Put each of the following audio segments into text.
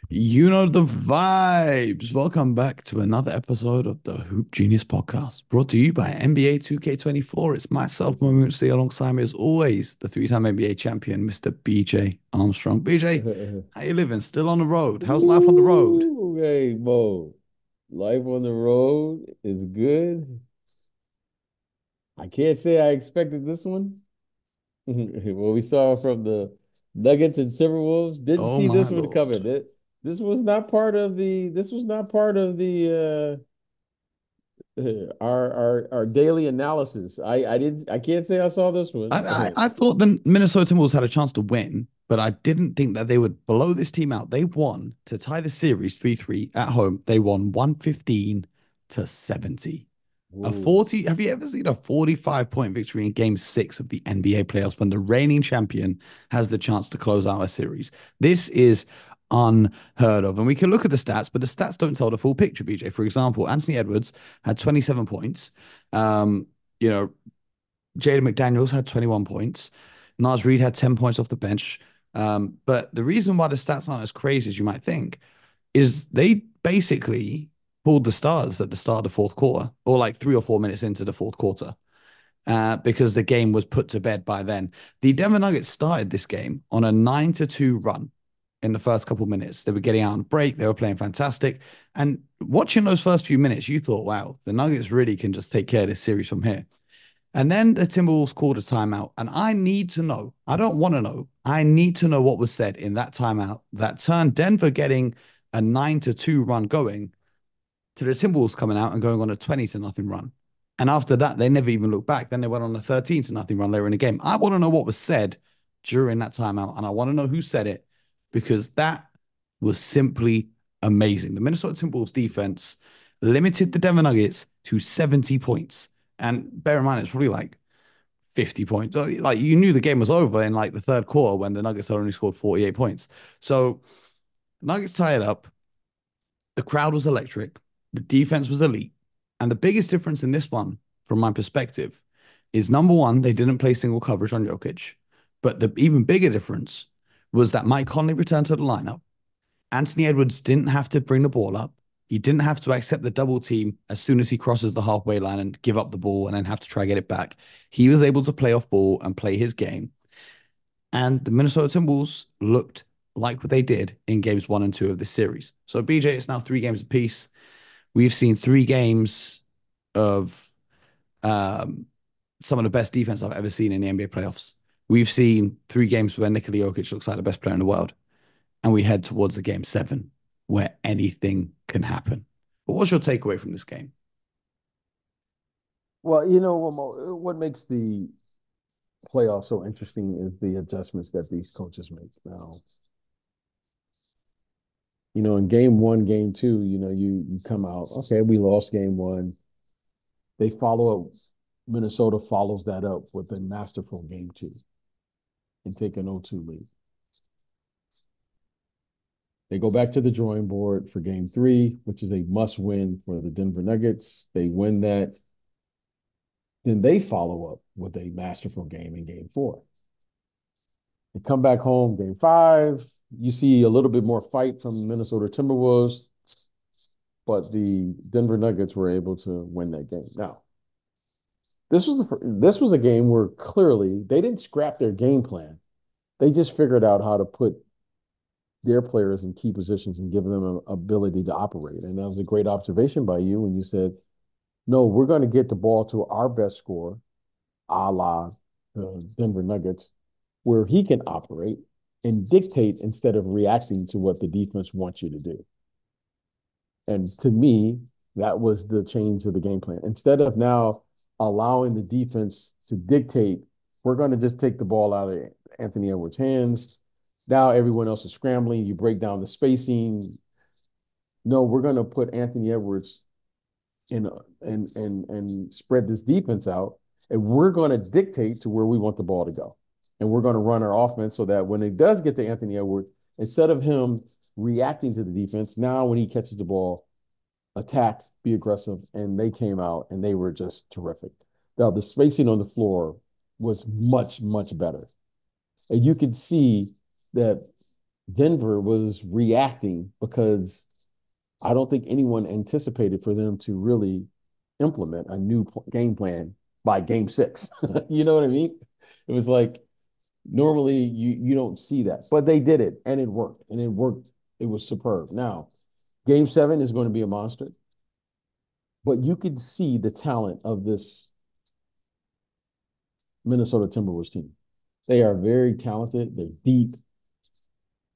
You know the vibes. Welcome back to another episode of the Hoop Genius podcast, brought to you by NBA 2K24. It's myself, Mahmoud C, alongside me as always, the three-time NBA champion, Mr. BJ Armstrong. BJ, how you living? Still on the road? How's life on the road? Ooh, hey, Mo. Life on the road is good. I can't say I expected this one. What we saw from the Nuggets and Timberwolves, didn't Oh see my this one Lord. coming. This was not part of our daily analysis. I can't say I saw this I, one. I, I thought the Minnesota Timberwolves had a chance to win, but I didn't think that they would blow this team out. They won to tie the series 3-3 at home. They won 115-70. A Ooh. 40, have you ever seen a 45-point victory in game six of the NBA playoffs when the reigning champion has the chance to close out a series? This is unheard of. And we can look at the stats, but the stats don't tell the full picture, BJ. For example, Anthony Edwards had 27 points. Um, you know, Jaden McDaniels had 21 points. Naz Reid had 10 points off the bench. But the reason why the stats aren't as crazy as you might think is they basically pulled the stars at the start of the fourth quarter, or like 3 or 4 minutes into the fourth quarter, because the game was put to bed by then. The Denver Nuggets started this game on a 9-2 run in the first couple of minutes. They were getting out on break, they were playing fantastic. And watching those first few minutes, you thought, wow, the Nuggets really can just take care of this series from here. And then the Timberwolves called a timeout. And I need to know, I don't want to know, I need to know what was said in that timeout that turned Denver getting a 9-2 run going to the Timberwolves coming out and going on a 20-0 run. And after that, they never even looked back. Then they went on a 13-0 run later in the game. I want to know what was said during that timeout. And I want to know who said it because that was simply amazing. The Minnesota Timberwolves defense limited the Denver Nuggets to 70 points. And bear in mind, it's probably like 50 points. Like you knew the game was over in like the third quarter when the Nuggets had only scored 48 points. So the Nuggets tie it up. The crowd was electric. The defense was elite. And the biggest difference in this one, from my perspective, is number one, they didn't play single coverage on Jokic. But the even bigger difference was that Mike Conley returned to the lineup. Anthony Edwards didn't have to bring the ball up. He didn't have to accept the double team as soon as he crosses the halfway line and give up the ball and then have to try to get it back. He was able to play off ball and play his game. And the Minnesota Timberwolves looked like what they did in games one and two of this series. So, BJ, it's now 3 games apiece. We've seen 3 games of um, some of the best defense I've ever seen in the NBA playoffs. We've seen 3 games where Nikola Jokic looks like the best player in the world. And we head towards the game seven where anything can happen. But what's your takeaway from this game? Well, what makes the playoffs so interesting is the adjustments that these coaches make. Now, in game one, game two, you come out, okay, we lost game one. They follow up, Minnesota follows that up with a masterful game two and take an 0-2 lead. They go back to the drawing board for game three, which is a must win for the Denver Nuggets. They win that. Then they follow up with a masterful game in game four. They come back home, game five. You see a little bit more fight from the Minnesota Timberwolves, but the Denver Nuggets were able to win that game. Now, this was a game where clearly they didn't scrap their game plan. They just figured out how to put their players in key positions and give them an ability to operate. And that was a great observation by you when you said, no, we're going to get the ball to our best scorer, a la the Denver Nuggets, where he can operate and dictate instead of reacting to what the defense wants you to do. And to me, that was the change of the game plan. Instead of now allowing the defense to dictate, we're going to just take the ball out of Anthony Edwards' hands. Now everyone else is scrambling. You break down the spacing. No, we're going to put Anthony Edwards in and spread this defense out, and we're going to dictate to where we want the ball to go, and we're going to run our offense so that when it does get to Anthony Edwards, instead of him reacting to the defense, now when he catches the ball, attack, be aggressive, and they came out and they were just terrific. Now the spacing on the floor was much better, and you could see that Denver was reacting because I don't think anyone anticipated for them to really implement a new game plan by game six. You know what I mean? It was like normally you don't see that, but they did it and it worked and it worked. It was superb. Now, game seven is going to be a monster, but you could see the talent of this Minnesota Timberwolves team. They are very talented. They're deep.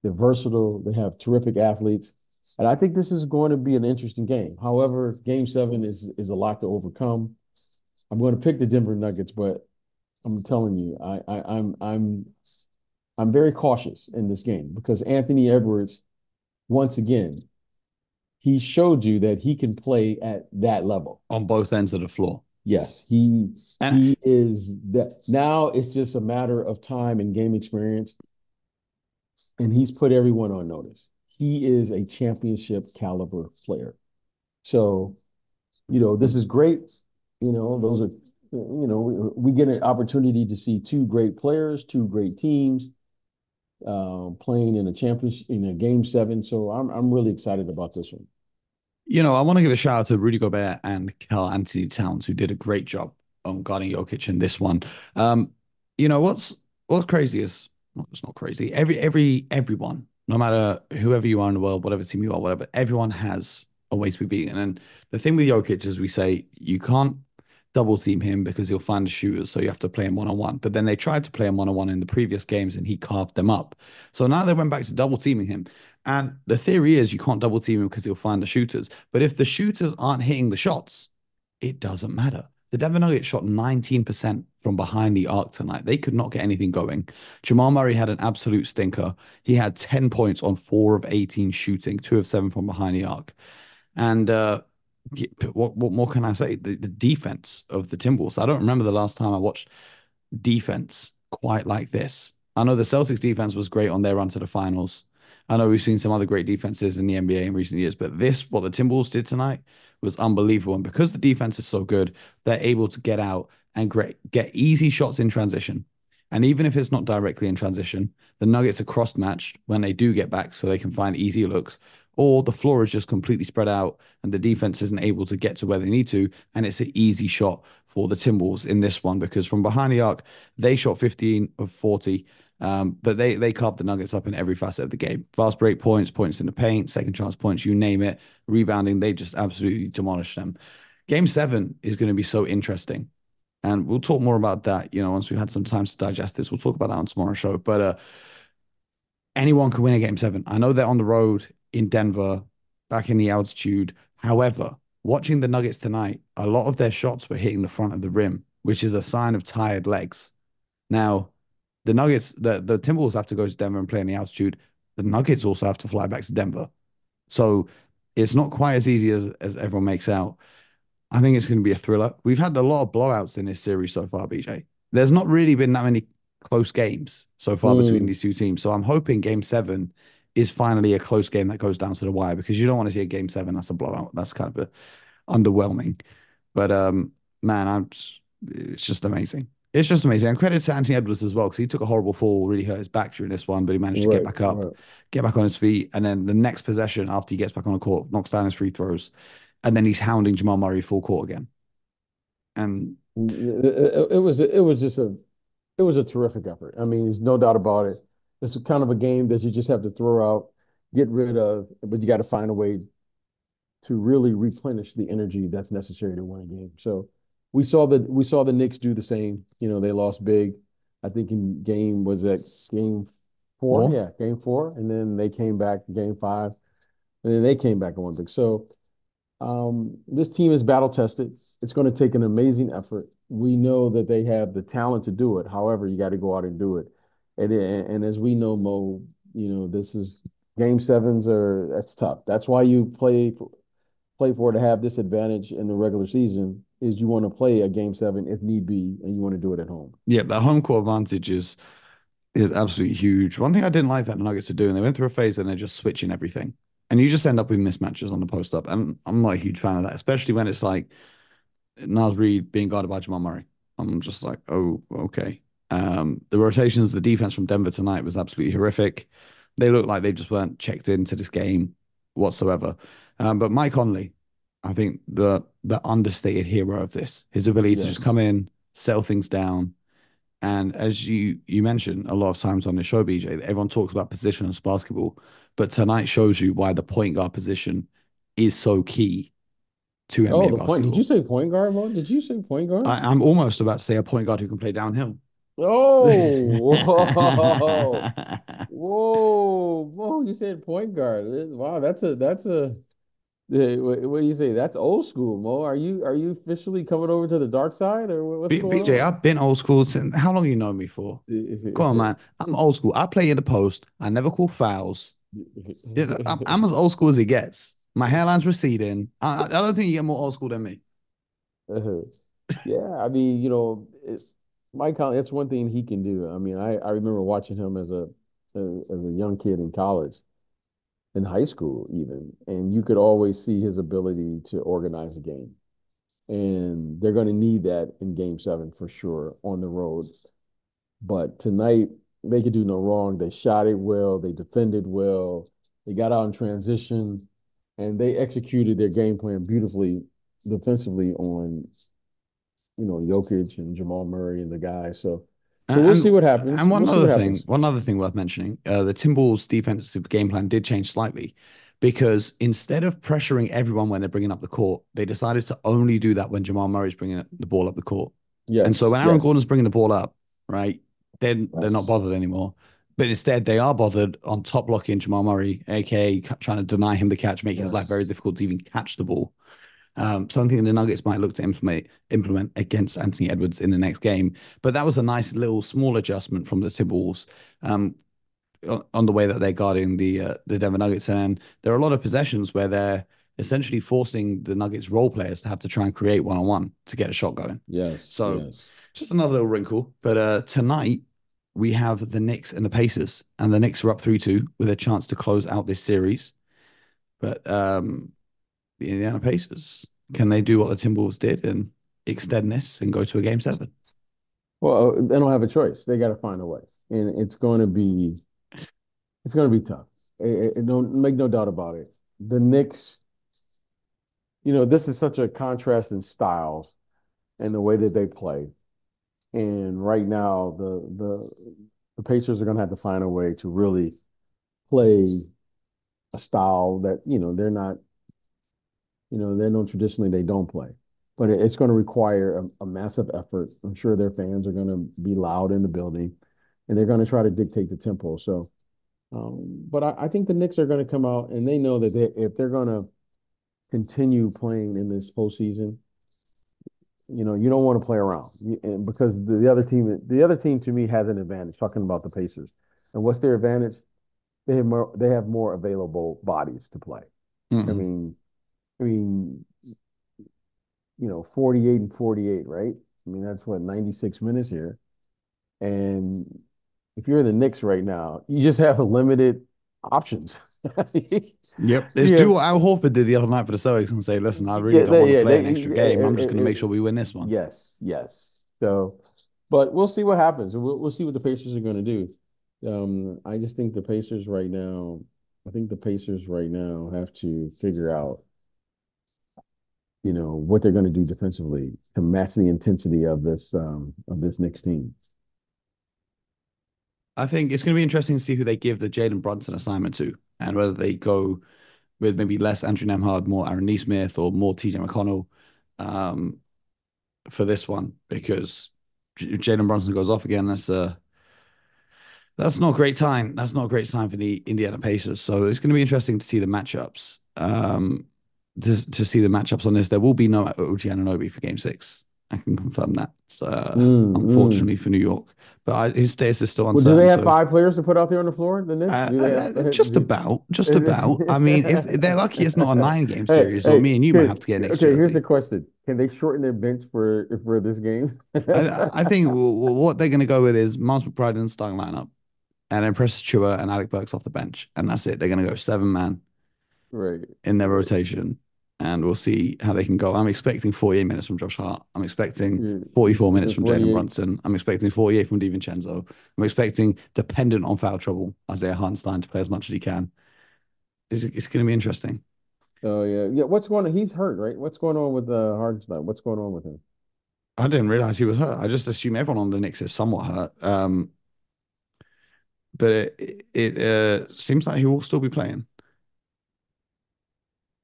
They're versatile. They have terrific athletes. And I think this is going to be an interesting game. However, game seven is a lot to overcome. I'm going to pick the Denver Nuggets, but I'm telling you, I'm very cautious in this game because Anthony Edwards, once again, he showed you that he can play at that level. On both ends of the floor. Yes, And he is that. Now it's just a matter of time and game experience, and he's put everyone on notice. He is a championship caliber player. So, this is great. Those are, we get an opportunity to see two great players, two great teams playing in a championship in a game seven. So I'm really excited about this one. I want to give a shout out to Rudy Gobert and Karl-Anthony Towns, who did a great job on guarding Jokic in this one. Um, what's crazy is, well, it's not crazy. Everyone, no matter whoever you are in the world, whatever team you are, whatever, everyone has a way to be beaten. And the thing with Jokic is we say you can't double team him because he'll find shooters, so you have to play him one on one. But then they tried to play him one on one in the previous games and he carved them up. So now they went back to double teaming him. And the theory is you can't double team him because he'll find the shooters. But if the shooters aren't hitting the shots, it doesn't matter. The Denver Nuggets shot 19% from behind the arc tonight. They could not get anything going. Jamal Murray had an absolute stinker. He had 10 points on 4 of 18 shooting, 2 of 7 from behind the arc. And what more can I say? The defense of the Timberwolves. I don't remember the last time I watched defense quite like this. I know the Celtics defense was great on their run to the finals. I know we've seen some other great defenses in the NBA in recent years, but what the Timberwolves did tonight was unbelievable. And because the defense is so good, they're able to get out and get easy shots in transition. And even if it's not directly in transition, the Nuggets are cross matched when they do get back so they can find easy looks, or the floor is just completely spread out and the defense isn't able to get to where they need to. And it's an easy shot for the Timberwolves in this one because from behind the arc, they shot 15 of 40. But they carved the Nuggets up in every facet of the game. Fast break points, points in the paint, second chance points, you name it. Rebounding, they just absolutely demolished them. Game seven is going to be so interesting. And we'll talk more about that, once we've had some time to digest this. We'll talk about that on tomorrow's show. But anyone can win a game seven. I know they're on the road in Denver, back in the altitude. However, watching the Nuggets tonight, a lot of their shots were hitting the front of the rim, which is a sign of tired legs. Now, the Nuggets, the Timberwolves have to go to Denver and play in the altitude. The Nuggets also have to fly back to Denver. So it's not quite as easy as everyone makes out. I think it's going to be a thriller. We've had a lot of blowouts in this series so far, BJ. There's not really been that many close games so far between Mm, these two teams. So I'm hoping game seven is finally a close game that goes down to the wire because you don't want to see a game seven that's a blowout. That's kind of underwhelming. But man, it's just amazing. It's just amazing. And credit to Anthony Edwards as well, because he took a horrible fall, really hurt his back during this one, but he managed to get right, back up, right. get back on his feet. And then the next possession after he gets back on the court, knocks down his free throws. And then he's hounding Jamal Murray full court again. And It was a terrific effort. I mean, there's no doubt about it. It's kind of a game that you just have to throw out, get rid of, but you got to find a way to really replenish the energy that's necessary to win a game. So we saw the Knicks do the same. They lost big. I think in game four? four, Yeah, game four. And then they came back game five. And then they came back and won big. So this team is battle tested. It's going to take an amazing effort. We know that they have the talent to do it. However, you got to go out and do it. And as we know, Mo, this is game sevens that's tough. That's why you play for to have this advantage in the regular season is you want to play a game seven if need be, and you want to do it at home. yeah, that home court advantage is absolutely huge. One thing I didn't like that the Nuggets are doing, they went through a phase and they're just switching everything. And you just end up with mismatches on the post up. And I'm not a huge fan of that, especially when it's like Naz Reid being guarded by Jamal Murray. I'm just like, oh, okay. The rotations, the defense from Denver tonight was absolutely horrific. They look like they just weren't checked into this game whatsoever. But Mike Conley, I think the understated hero of this, his ability to just Yes. come in, settle things down. And as you mentioned a lot of times on the show, BJ, that everyone talks about positionless basketball, but tonight shows you why the point guard position is so key to Oh, NBA the point. Did you basketball. say point guard, Mo? Did you say point guard? I'm almost about to say a point guard who can play downhill. Oh, whoa, whoa, whoa! You said point guard. Wow, that's a. What do you say? That's old school, Mo. Are you officially coming over to the dark side, or what's going BJ, on? I've been old school since how long you know me for? Come on, man. I'm old school. I play in the post. I never call fouls. Yeah, I'm as old school as it gets. My hairline's receding. I don't think you get more old school than me. Yeah, I mean, Mike Conley, it's one thing he can do. I mean, I remember watching him as a young kid in college, in high school even, and you could always see his ability to organize a game. And they're going to need that in game 7 for sure on the road. But tonight, they could do no wrong. They shot it well, they defended well, they got out in transition, and they executed their game plan beautifully defensively on Jokic and Jamal Murray and the guys. So we'll see And what happens. and We'll see what happens. one other thing worth mentioning, the Timberwolves' defensive game plan did change slightly because instead of pressuring everyone when they're bringing up the court, they decided to only do that when Jamal Murray's bringing the ball up the court. And so Yes, when Aaron Gordon's yes, bringing the ball up, right, then they're not yes, bothered anymore. But instead, they are bothered on top blocking Jamal Murray, aka trying to deny him the catch, making his life very yes, difficult to even catch the ball. Something the Nuggets might look to implement against Anthony Edwards in the next game. But that was a nice little small adjustment from the Timberwolves on the way that they're guarding the Denver Nuggets. And there are a lot of possessions where they're essentially forcing the Nuggets role players to have to try and create one-on-one to get a shot going. yes, So yes. just another little wrinkle. But tonight we have the Knicks and the Pacers, and the Knicks are up 3-2 with a chance to close out this series. But the Indiana Pacers, can they do what the Timberwolves did and extend this and go to a game 7? Well, they don't have a choice. They got to find a way, and it's going to be tough. Don't make no doubt about it. The Knicks, this is such a contrast in styles and the way that they play. And right now, the Pacers are going to have to find a way to really play a style that they know traditionally they don't play. But it's going to require a massive effort. I'm sure their fans are going to be loud in the building, and they're going to try to dictate the tempo. So, but I think the Knicks are going to come out, and they know that if they're going to continue playing in this postseason, you don't want to play around, and because the other team to me has an advantage. Talking about the Pacers, and what's their advantage? They have more available bodies to play. I Mm. mean, I mean, 48 and 48, right? I mean, that's what, 96 minutes here. And if you're the Knicks right now, you just have limited options. Yep. Let's You do have, what Al Horford did the other night for the Celtics and say, listen, I really yeah, don't want to yeah, play an extra game. I'm just going to make sure we win this one. yes, yes. So, but we'll see what happens. We'll see what the Pacers are going to do. I just think the Pacers right now, I think the Pacers right now have to figure out what they're going to do defensively to match the intensity of this Knicks team. I think it's going to be interesting to see who they give the Jalen Brunson assignment to and whether they go with maybe less Andrew Nemhard, more Aaron Neesmith, or more TJ McConnell um, for this one because Jalen Brunson goes off again. That's not a great time. That's not a great sign for the Indiana Pacers. So it's going to be interesting to see the matchups. To see the matchups on this, there will be no OG Anunoby for Game 6. I can confirm that. So Mm, mm. unfortunately for New York, but his status is still Well, do they uncertain. have So 5 players to put out there on the floor? The Knicks? Do they have? just about, just about. I mean, if they're lucky, it's not a 9 game Hey, series, or hey, me and you might have to get a Knicks okay. Here's the jersey. question: Can they shorten their bench for this game? I think what they're going to go with is Miles McBride in the starting lineup, and then Precious Chua and Alec Burks off the bench, and that's it. They're going to go 7 man Right, in their right. rotation. and we'll see how they can go. I'm expecting 48 minutes from Josh Hart. I'm expecting You're 44 minutes expecting from Jalen 48. Brunson. I'm expecting 48 from DiVincenzo. I'm expecting, dependent on foul trouble, Isaiah Hartenstein to play as much as he can. It's going to be interesting. Oh yeah, yeah. What's going on? He's hurt, right? What's going on with Hardenstein? What's going on with him? I didn't realize he was hurt. I just assume everyone on the Knicks is somewhat hurt. But it seems like he will still be playing.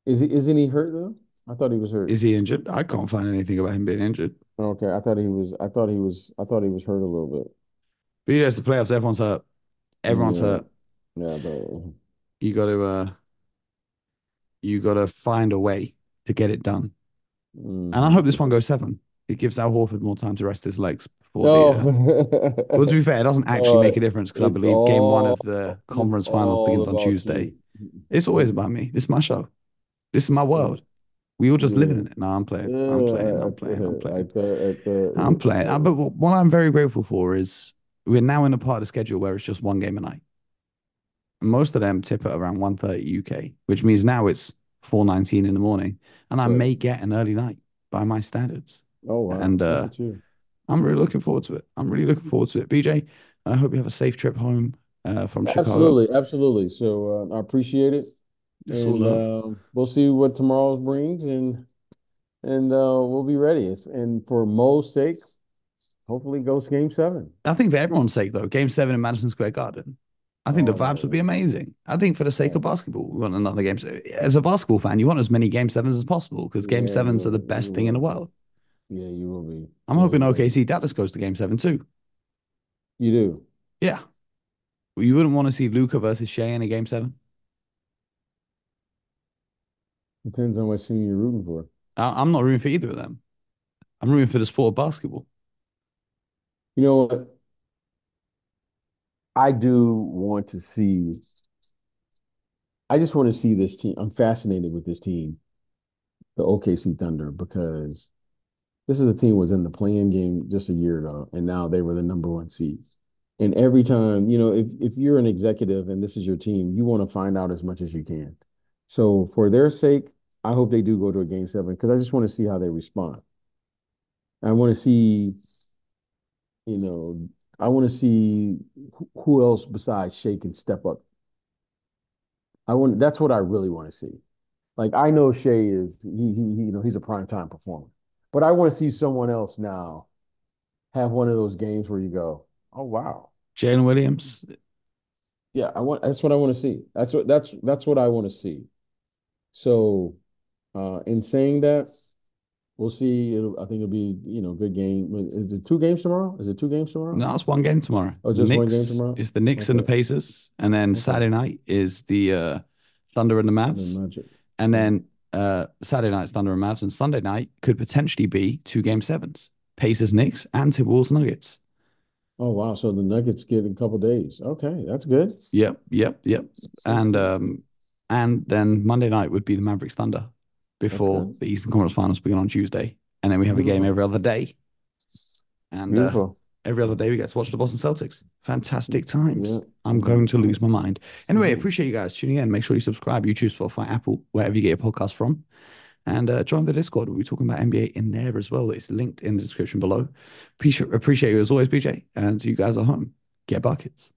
Isn't he hurt though? I thought he was hurt. Is he injured? I can't find anything about him being injured. Okay, I thought he was hurt a little bit. But yeah, it's the playoffs. Everyone's hurt. Everyone's Yeah, hurt. yeah, but You got to you got to find a way to get it done. And I hope this one mhm. goes seven. It gives Al Horford more time to rest his legs before the. Well, to Oh, be fair, it doesn't actually uh, make a difference because I it's believe game one all of the it's conference finals all begins on about Tuesday. you. It's always about me. This is my show. This is my Yeah, world. We all just living yeah. in it. No, I'm playing. I'm playing. Yeah, I'm playing. I'm I playing. thought, I I'm thought, playing. But what I'm very grateful for is we're now in a part of the schedule where it's just one game a night. Most of them tip at around 1:30 UK, which means now it's 4:19 in the morning, and I yeah. may get an early night by my standards. Oh wow, And look at you. I'm really looking forward to it. I'm really looking forward to it. BJ, I hope you have a safe trip home from Chicago. Absolutely, absolutely. So I appreciate it, It's all and love. we'll see what tomorrow brings, and we'll be ready. And for Mo's sake, hopefully, goes Game 7. I think for everyone's sake, though, Game 7 in Madison Square Garden, I think the Oh vibes would yeah, be amazing. I think for the sake of yeah, basketball, we want another game. As a basketball fan, you want as many Game 7s as possible because Game yeah. 7s are the You best thing in the will. world. Yeah, you will be. I'm Yeah, hoping you will be. OKC Dallas goes to Game 7 too. You do. Yeah. You wouldn't want to see Luca versus Shea in a Game 7. Depends on what team you're rooting for. I'm not rooting for either of them. I'm rooting for the sport of basketball. You know what? I do want to see. I just want to see this team. I'm fascinated with this team, the OKC Thunder, because this is a team was in the playing game just a year ago, and now they were the number one seed. And every time, if you're an executive and this is your team, you want to find out as much as you can. So for their sake, I hope they do go to a game 7 because I just want to see how they respond. I want to see, you know, I want to see who else besides Shea can step up. That's what I really want to see. Like I know Shea is he's a prime time performer, but I want to see someone else now have one of those games where you go, oh wow, Jalen Williams, yeah, I want that's what I want to see. That's what I want to see. So, in saying that, we'll see. I think it'll be good game. Is it 2 games tomorrow? Is it 2 games tomorrow? no, it's one game tomorrow. Oh, The just one game Knicks tomorrow. is the Knicks and the Okay, Pacers, and then okay. Saturday night is the Thunder and the And then Mavs, Magic. and Mhm. then Saturday night's Thunder and Mavs, and Sunday night could potentially be two Game 7s, Pacers Knicks and Timberwolves Nuggets. Oh wow, so the Nuggets get a couple days. Okay, that's good. Yep, yep, yep. That's good. And then Monday night would be the Mavericks Thunder That's before good. the Eastern Conference Finals begin on Tuesday, and then we have a game Beautiful. every other day, and Beautiful. every other day we get to watch the Boston Celtics. Fantastic Yeah. times. I'm Mhm. going to lose my mind. Anyway, Mhm. appreciate you guys tuning in. Make sure you subscribe, YouTube, Spotify, Apple, wherever you get your podcast from. And join the Discord. We'll be talking about NBA in there as well. It's linked in the description below. Appreciate you as always, BJ. And you guys are home. Get buckets.